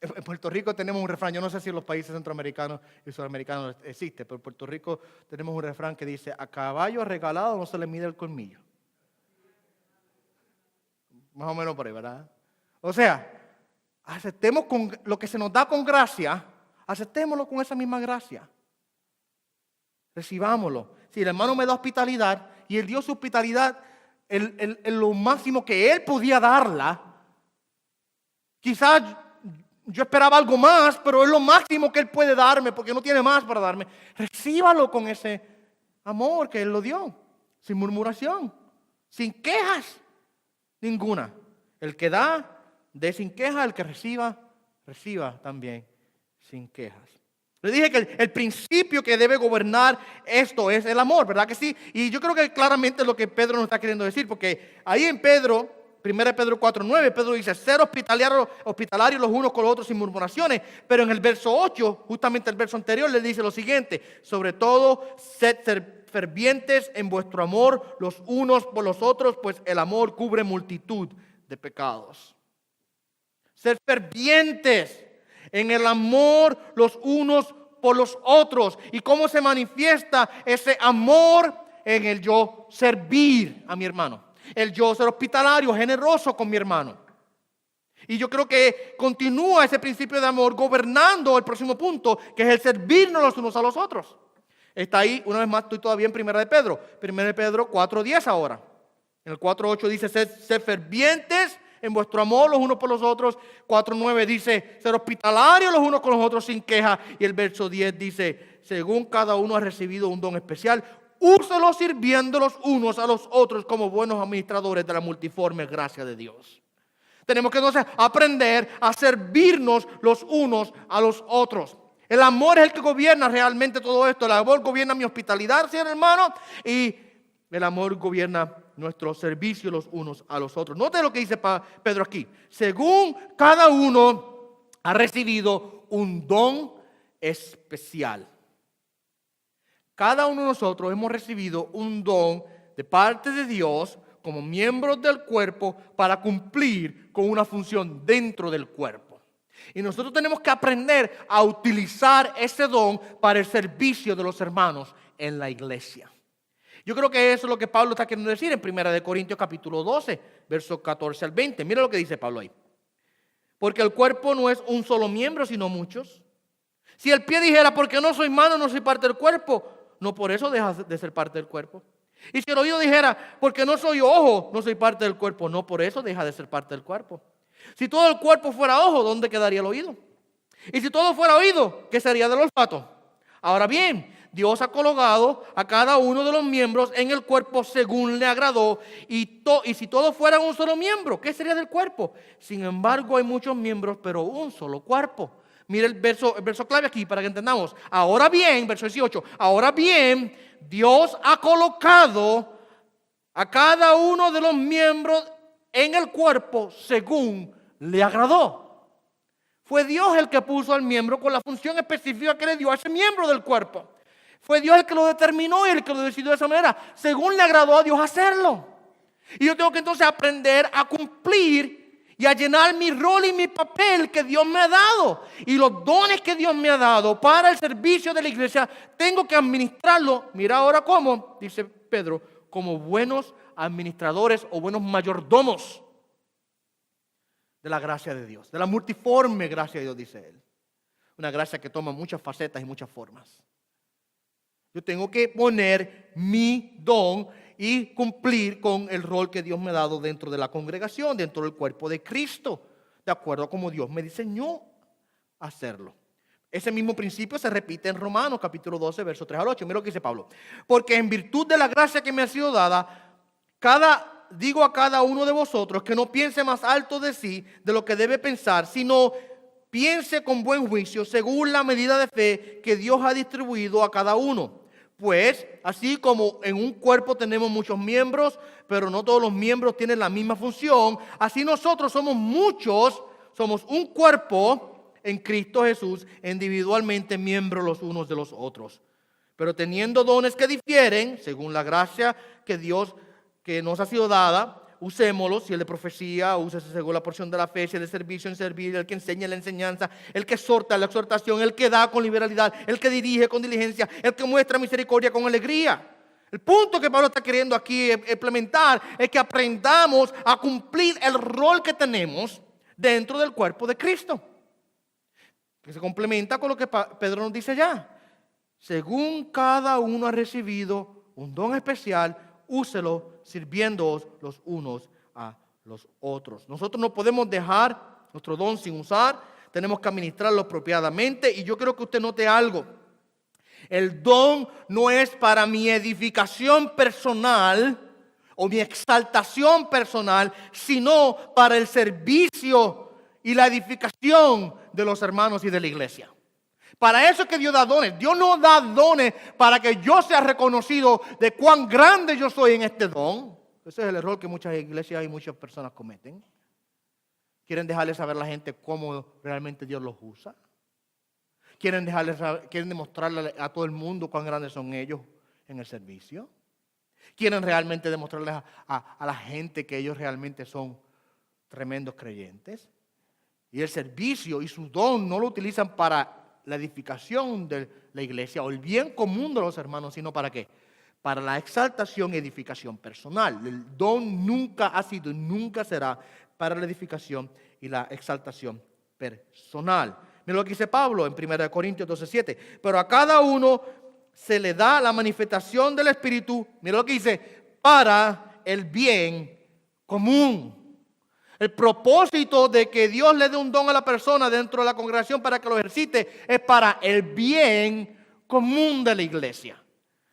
En Puerto Rico tenemos un refrán, yo no sé si en los países centroamericanos y sudamericanos existe, pero en Puerto Rico tenemos un refrán que dice, a caballo regalado no se le mide el colmillo. Más o menos por ahí, ¿verdad? O sea, aceptemos con lo que se nos da con gracia, aceptémoslo con esa misma gracia. Recibámoslo. Si el hermano me da hospitalidad y él dio su hospitalidad en lo máximo que él podía darla, quizás yo esperaba algo más, pero es lo máximo que él puede darme porque no tiene más para darme. Recíbalo con ese amor que él lo dio, sin murmuración, sin quejas ninguna. El que da, dé sin queja, el que reciba también sin quejas. Le dije que el principio que debe gobernar esto es el amor, ¿verdad que sí? Y yo creo que claramente es lo que Pedro nos está queriendo decir, porque ahí en Pedro, 1 Pedro 4:9, Pedro dice, ser hospitalarios los unos con los otros sin murmuraciones, pero en el verso 8, justamente el verso anterior, le dice lo siguiente, sobre todo, sed fervientes en vuestro amor los unos por los otros, pues el amor cubre multitud de pecados. Ser fervientes en el amor los unos por los otros. ¿Y cómo se manifiesta ese amor? En el yo servir a mi hermano. El yo ser hospitalario, generoso con mi hermano. Y yo creo que continúa ese principio de amor gobernando el próximo punto, que es el servirnos los unos a los otros. Está ahí, una vez más, estoy todavía en 1 de Pedro. 1 de Pedro 4:10 ahora. En el 4:8 dice, sed fervientes en vuestro amor los unos por los otros. 4:9 dice, ser hospitalarios los unos con los otros sin queja. Y el verso 10 dice, según cada uno ha recibido un don especial, úselo sirviendo los unos a los otros como buenos administradores de la multiforme gracia de Dios. Tenemos que entonces aprender a servirnos los unos a los otros. El amor es el que gobierna realmente todo esto. El amor gobierna mi hospitalidad, señor hermano, y el amor gobierna nuestro servicio los unos a los otros. Note lo que dice Pedro aquí. Según cada uno ha recibido un don especial. Cada uno de nosotros hemos recibido un don de parte de Dios como miembros del cuerpo para cumplir con una función dentro del cuerpo. Y nosotros tenemos que aprender a utilizar ese don para el servicio de los hermanos en la iglesia. Yo creo que eso es lo que Pablo está queriendo decir en 1 Corintios capítulo 12, versos 14 al 20. Mira lo que dice Pablo ahí. Porque el cuerpo no es un solo miembro, sino muchos. Si el pie dijera, porque no soy mano, no soy parte del cuerpo, no por eso deja de ser parte del cuerpo. Y si el oído dijera, porque no soy ojo, no soy parte del cuerpo, no por eso deja de ser parte del cuerpo. Si todo el cuerpo fuera ojo, ¿dónde quedaría el oído? Y si todo fuera oído, ¿qué sería del olfato? Ahora bien, Dios ha colocado a cada uno de los miembros en el cuerpo según le agradó. Y si todos fueran un solo miembro, ¿qué sería del cuerpo? Sin embargo, hay muchos miembros, pero un solo cuerpo. Mire el verso clave aquí para que entendamos. Ahora bien, verso 18. Ahora bien, Dios ha colocado a cada uno de los miembros en el cuerpo según le agradó. Fue Dios el que puso al miembro con la función específica que le dio a ese miembro del cuerpo. Fue Dios el que lo determinó y el que lo decidió de esa manera. Según le agradó a Dios hacerlo. Y yo tengo que entonces aprender a cumplir y a llenar mi rol y mi papel que Dios me ha dado. Y los dones que Dios me ha dado para el servicio de la iglesia, tengo que administrarlo. Mira ahora cómo, dice Pedro, como buenos administradores o buenos mayordomos de la gracia de Dios. De la multiforme gracia de Dios, dice él. Una gracia que toma muchas facetas y muchas formas. Yo tengo que poner mi don y cumplir con el rol que Dios me ha dado dentro de la congregación, dentro del cuerpo de Cristo, de acuerdo a como Dios me diseñó hacerlo. Ese mismo principio se repite en Romanos capítulo 12, verso 3 al 8. Mira lo que dice Pablo. Porque en virtud de la gracia que me ha sido dada, digo a cada uno de vosotros que no piense más alto de sí de lo que debe pensar, sino piense con buen juicio según la medida de fe que Dios ha distribuido a cada uno. Pues, así como en un cuerpo tenemos muchos miembros, pero no todos los miembros tienen la misma función, así nosotros somos muchos, somos un cuerpo en Cristo Jesús, individualmente miembros los unos de los otros. Pero teniendo dones que difieren, según la gracia que Dios que nos ha sido dada, usémoslos. Si el de profecía, úsese según la porción de la fe. Si el de servicio, en servir. El que enseña, en la enseñanza. El que exhorta, en la exhortación. El que da con liberalidad. El que dirige con diligencia. El que muestra misericordia con alegría. El punto que Pablo está queriendo aquí implementar es que aprendamos a cumplir el rol que tenemos dentro del cuerpo de Cristo. Que se complementa con lo que Pedro nos dice allá. Según cada uno ha recibido un don especial, úselo sirviéndoos los unos a los otros. Nosotros no podemos dejar nuestro don sin usar. Tenemos que administrarlo apropiadamente. Y yo quiero que usted note algo. El don no es para mi edificación personal o mi exaltación personal, sino para el servicio y la edificación de los hermanos y de la iglesia. Para eso es que Dios da dones. Dios no da dones para que yo sea reconocido de cuán grande yo soy en este don. Ese es el error que muchas iglesias y muchas personas cometen. Quieren dejarle saber a la gente cómo realmente Dios los usa. Quieren demostrarle a todo el mundo cuán grandes son ellos en el servicio. Quieren realmente demostrarles a la gente que ellos realmente son tremendos creyentes. Y el servicio y su don no lo utilizan para la edificación de la iglesia o el bien común de los hermanos, sino ¿para qué? Para la exaltación y edificación personal. El don nunca ha sido y nunca será para la edificación y la exaltación personal. Mira lo que dice Pablo en 1 Corintios 12:7. Pero a cada uno se le da la manifestación del Espíritu, mira lo que dice, para el bien común. El propósito de que Dios le dé un don a la persona dentro de la congregación para que lo ejercite es para el bien común de la iglesia.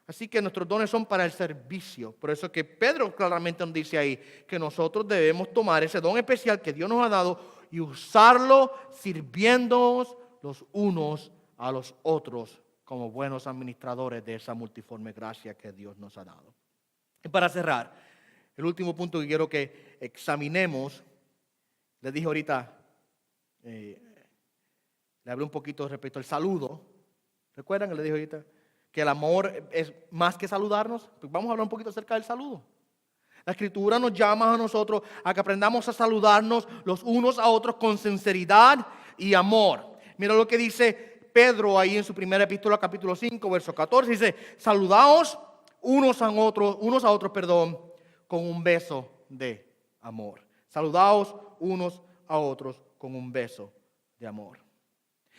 Así que nuestros dones son para el servicio. Por eso que Pedro claramente nos dice ahí que nosotros debemos tomar ese don especial que Dios nos ha dado y usarlo sirviéndonos los unos a los otros como buenos administradores de esa multiforme gracia que Dios nos ha dado. Y para cerrar, el último punto que quiero que examinemos, les dije ahorita, le hablé un poquito respecto al saludo. ¿Recuerdan que les dije ahorita que el amor es más que saludarnos? Pues vamos a hablar un poquito acerca del saludo. La Escritura nos llama a nosotros a que aprendamos a saludarnos los unos a otros con sinceridad y amor. Mira lo que dice Pedro ahí en su primera epístola, capítulo 5, verso 14. Dice, saludaos unos a otros, con un beso de amor. Saludaos unos a otros con un beso de amor.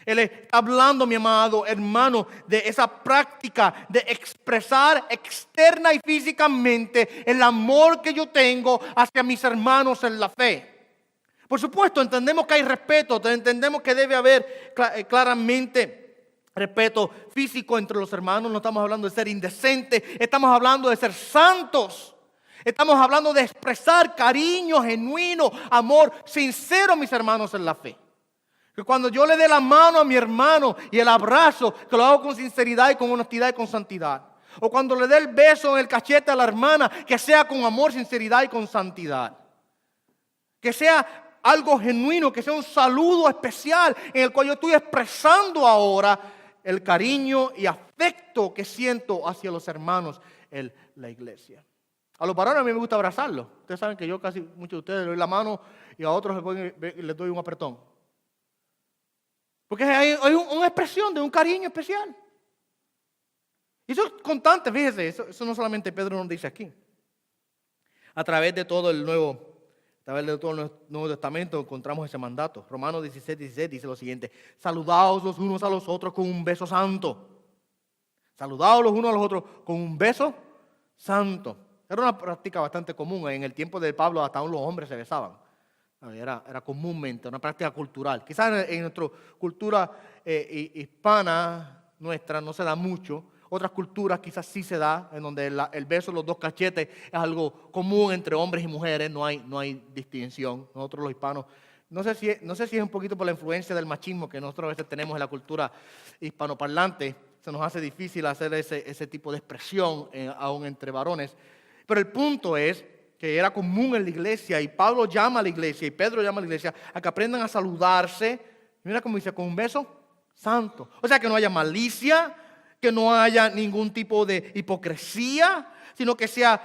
Él está hablando, mi amado hermano, de esa práctica de expresar externa y físicamente el amor que yo tengo hacia mis hermanos en la fe. Por supuesto, entendemos que hay respeto, entendemos que debe haber claramente respeto físico entre los hermanos. No estamos hablando de ser indecentes, estamos hablando de ser santos. Estamos hablando de expresar cariño genuino, amor sincero a mis hermanos en la fe. Que cuando yo le dé la mano a mi hermano y el abrazo, que lo hago con sinceridad y con honestidad y con santidad. O cuando le dé el beso en el cachete a la hermana, que sea con amor, sinceridad y con santidad. Que sea algo genuino, que sea un saludo especial en el cual yo estoy expresando ahora el cariño y afecto que siento hacia los hermanos en la iglesia. A los varones a mí me gusta abrazarlos. Ustedes saben que yo casi, muchos de ustedes les doy la mano y a otros les doy un apretón. Porque hay una expresión de un cariño especial. Y eso es constante, fíjese, eso no solamente Pedro nos dice aquí. A través de todo el Nuevo Testamento encontramos ese mandato. Romanos 16 dice lo siguiente: saludaos los unos a los otros con un beso santo. Saludaos los unos a los otros con un beso santo. Era una práctica bastante común. En el tiempo de Pablo hasta aún los hombres se besaban. Era comúnmente una práctica cultural. Quizás en nuestra cultura hispana nuestra no se da mucho. Otras culturas quizás sí se da, en donde el beso, los dos cachetes, es algo común entre hombres y mujeres, no hay distinción. Nosotros los hispanos, no sé si es un poquito por la influencia del machismo que nosotros a veces tenemos en la cultura hispanoparlante, se nos hace difícil hacer ese tipo de expresión aún entre varones. Pero el punto es que era común en la iglesia, y Pablo llama a la iglesia, y Pedro llama a la iglesia, a que aprendan a saludarse, mira cómo dice, con un beso santo. O sea, que no haya malicia, que no haya ningún tipo de hipocresía, sino que sea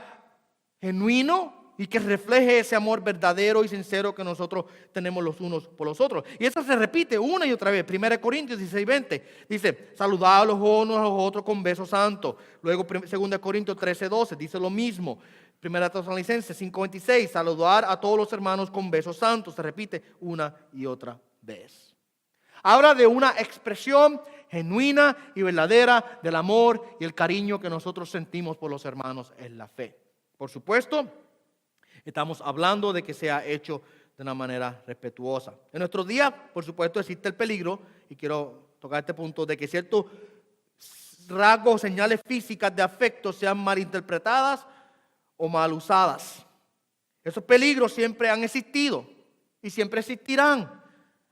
genuino y que refleje ese amor verdadero y sincero que nosotros tenemos los unos por los otros. Y eso se repite una y otra vez. 1 Corintios 16:20 dice, saludad a los unos a los otros con beso santo. Luego 2 Corintios 13:12 dice lo mismo. 1 Tesalonicenses 5:26, saludar a todos los hermanos con beso santo. Se repite una y otra vez. Habla de una expresión genuina y verdadera del amor y el cariño que nosotros sentimos por los hermanos en la fe. Por supuesto, estamos hablando de que sea hecho de una manera respetuosa. En nuestro día, por supuesto, existe el peligro, y quiero tocar este punto, de que ciertos rasgos o señales físicas de afecto sean malinterpretadas o mal usadas. Esos peligros siempre han existido y siempre existirán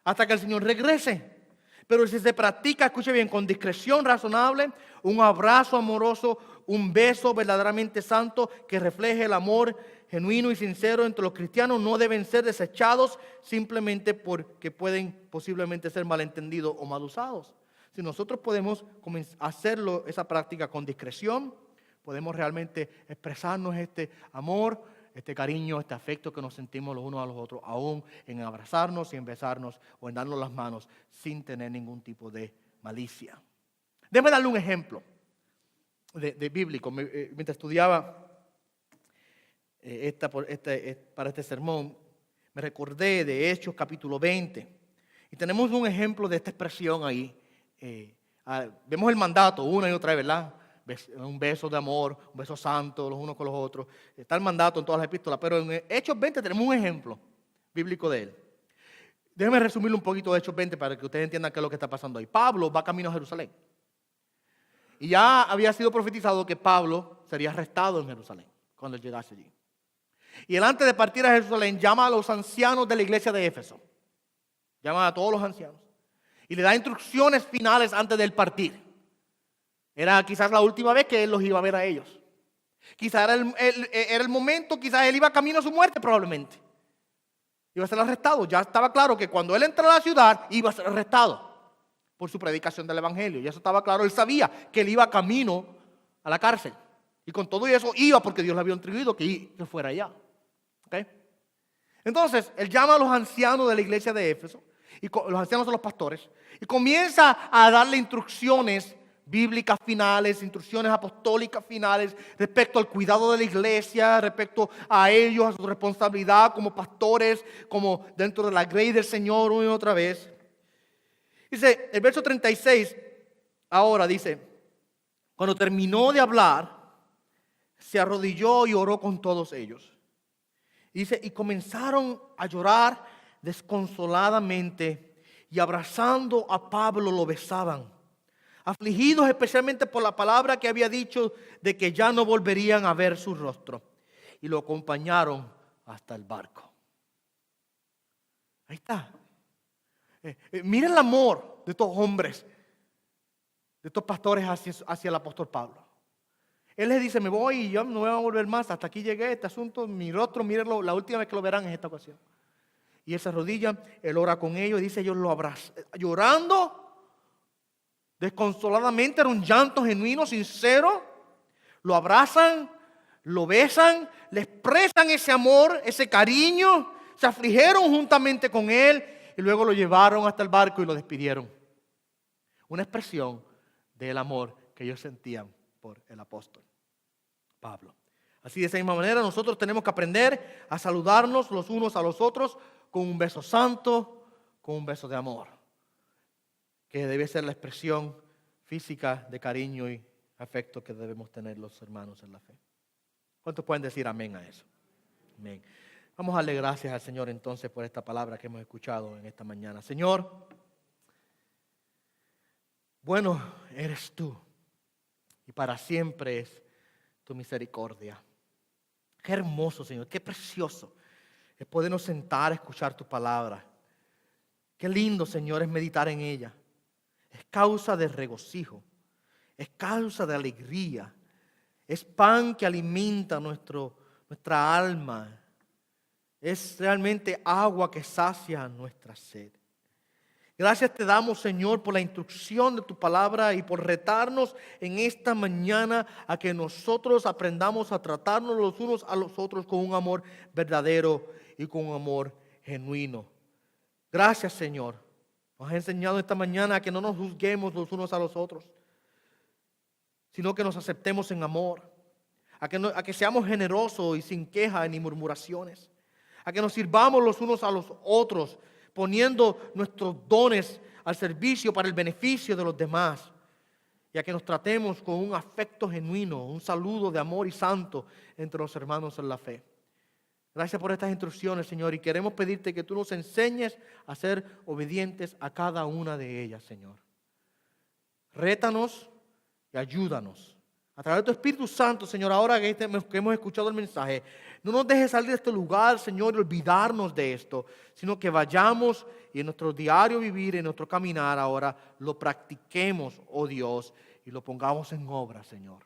hasta que el Señor regrese. Pero si se practica, escuche bien, con discreción razonable, un abrazo amoroso, un beso verdaderamente santo que refleje el amor genuino y sincero entre los cristianos, no deben ser desechados simplemente porque pueden posiblemente ser malentendidos o mal usados. Si nosotros podemos hacerlo, esa práctica con discreción, podemos realmente expresarnos este amor, este cariño, este afecto que nos sentimos los unos a los otros, aún en abrazarnos y en besarnos o en darnos las manos sin tener ningún tipo de malicia. Déjame darle un ejemplo de bíblico. Mientras estudiaba para este sermón, me recordé de Hechos capítulo 20. Y tenemos un ejemplo de esta expresión ahí. Vemos el mandato una y otra vez, ¿verdad? Un beso de amor, un beso santo los unos con los otros. Está el mandato en todas las epístolas, pero en Hechos 20 tenemos un ejemplo bíblico de él. Déjenme resumirlo un poquito de Hechos 20 para que ustedes entiendan qué es lo que está pasando ahí. Pablo va camino a Jerusalén. Y ya había sido profetizado que Pablo sería arrestado en Jerusalén cuando él llegase allí. Y él, antes de partir a Jerusalén, llama a los ancianos de la iglesia de Éfeso. Llama a todos los ancianos. Y le da instrucciones finales antes del partir. Era quizás la última vez que él los iba a ver a ellos. Quizás era el momento, quizás él iba camino a su muerte probablemente. Iba a ser arrestado. Ya estaba claro que cuando él entrara a la ciudad iba a ser arrestado por su predicación del evangelio. Y eso estaba claro. Él sabía que él iba camino a la cárcel. Y con todo eso iba porque Dios le había instruido que fuera allá. ¿Okay? Entonces, él llama a los ancianos de la iglesia de Éfeso. Y los ancianos son los pastores. Y comienza a darle instrucciones bíblicas finales, instrucciones apostólicas finales respecto al cuidado de la iglesia, respecto a ellos, a su responsabilidad como pastores, como dentro de la grey del Señor una y otra vez. Dice, el verso 36, ahora dice, cuando terminó de hablar, se arrodilló y oró con todos ellos. Dice, y comenzaron a llorar desconsoladamente y abrazando a Pablo lo besaban, afligidos especialmente por la palabra que había dicho de que ya no volverían a ver su rostro. Y lo acompañaron hasta el barco. Ahí está. Miren el amor de estos hombres, de estos pastores hacia el apóstol Pablo. Él les dice, me voy y yo no voy a volver más. Hasta aquí llegué, este asunto, mi rostro, mírenlo, la última vez que lo verán es esta ocasión. Y él se arrodilla, él ora con ellos y dice, ellos lo abrazan, llorando desconsoladamente, era un llanto genuino, sincero. Lo abrazan, lo besan, le expresan ese amor, ese cariño, se afligieron juntamente con él y luego lo llevaron hasta el barco y lo despidieron. Una expresión del amor que ellos sentían por el apóstol Pablo. Así de esa misma manera nosotros tenemos que aprender a saludarnos los unos a los otros con un beso santo, con un beso de amor, que debe ser la expresión física de cariño y afecto que debemos tener los hermanos en la fe. ¿Cuántos pueden decir amén a eso? Amén. Vamos a darle gracias al Señor entonces por esta palabra que hemos escuchado en esta mañana. Señor, bueno eres tú y para siempre es tu misericordia. Qué hermoso, Señor, qué precioso es podernos sentar a escuchar tu palabra. Qué lindo, Señor, es meditar en ella. Es causa de regocijo, es causa de alegría, es pan que alimenta nuestra alma, es realmente agua que sacia nuestra sed. Gracias te damos, Señor, por la instrucción de tu palabra y por retarnos en esta mañana a que nosotros aprendamos a tratarnos los unos a los otros con un amor verdadero y con un amor genuino. Gracias, Señor. Nos has enseñado esta mañana a que no nos juzguemos los unos a los otros, sino que nos aceptemos en amor, a que seamos generosos y sin queja ni murmuraciones, a que nos sirvamos los unos a los otros, poniendo nuestros dones al servicio para el beneficio de los demás, y a que nos tratemos con un afecto genuino, un saludo de amor y santo entre los hermanos en la fe. Gracias por estas instrucciones, Señor, y queremos pedirte que tú nos enseñes a ser obedientes a cada una de ellas, Señor. Rétanos y ayúdanos. A través de tu Espíritu Santo, Señor, ahora que hemos escuchado el mensaje, no nos dejes salir de este lugar, Señor, y olvidarnos de esto, sino que vayamos y en nuestro diario vivir, en nuestro caminar ahora, lo practiquemos, oh Dios, y lo pongamos en obra, Señor.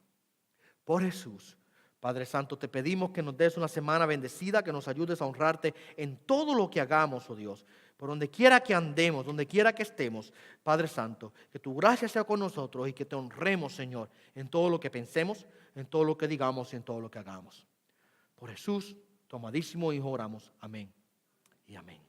Por Jesús. Padre Santo, te pedimos que nos des una semana bendecida, que nos ayudes a honrarte en todo lo que hagamos, oh Dios. Por donde quiera que andemos, donde quiera que estemos, Padre Santo, que tu gracia sea con nosotros y que te honremos, Señor, en todo lo que pensemos, en todo lo que digamos y en todo lo que hagamos. Por Jesús, tu amadísimo Hijo, oramos. Amén y amén.